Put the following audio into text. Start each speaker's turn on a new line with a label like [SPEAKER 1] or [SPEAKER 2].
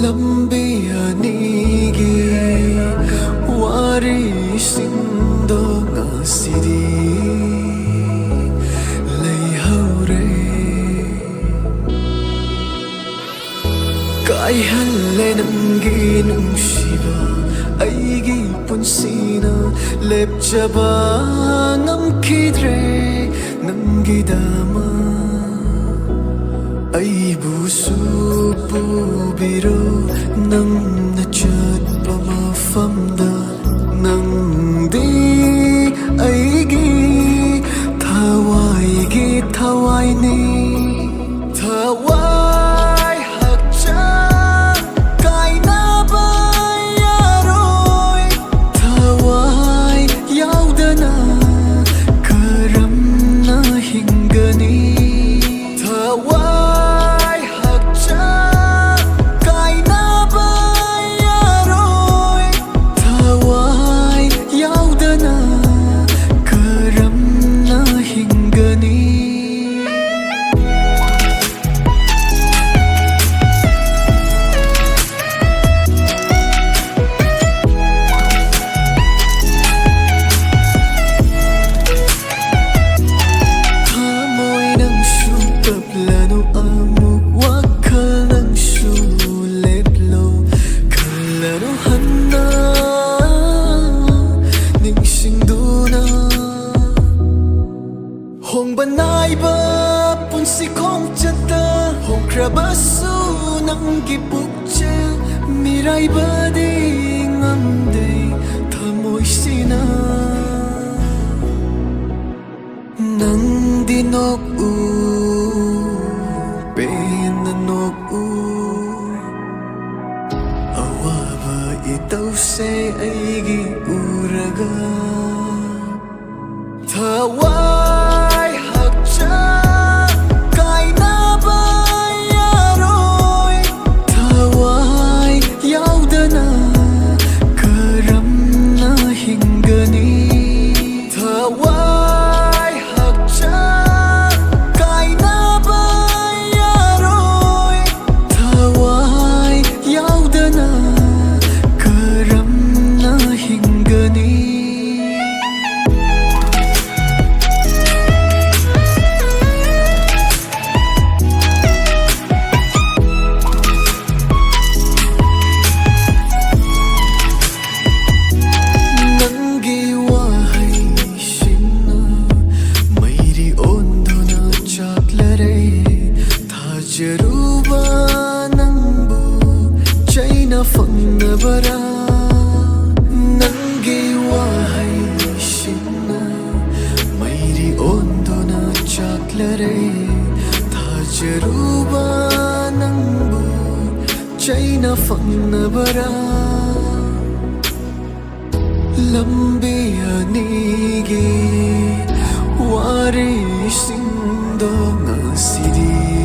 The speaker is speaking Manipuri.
[SPEAKER 1] lambi anigi warisindo ngasidi leihaure kaihalle nangi nungsiba aigi punsina lepchaba ngamkidre nangidama aibusu pubiro nangna chatpa mafamda nangdi aigi thawaini thawai hakcha kainaba yaroi thawai yaudana karamna hingani thawai hakcha kainaba yaroi thawai yaudana karamna hingani Hong banay ba punsi kong chata Hong krabasu nang gipukcha Miray ba di ngamde thamoy sina Nang dinok u penanok u Awa ba itaw se aigi uraga Thawai hakcha kainaba yaroi Thawai yaudana karamna hingani Thawai hakcha kainaba yaroi Thawai yaudana karamna hingani Jaruba nangbu China fangnabara Nangi wahay shina Mayri ondo na chaklare Tha jaruba nangbu China fangnabara Lambi anigi Wari sindo ngasidi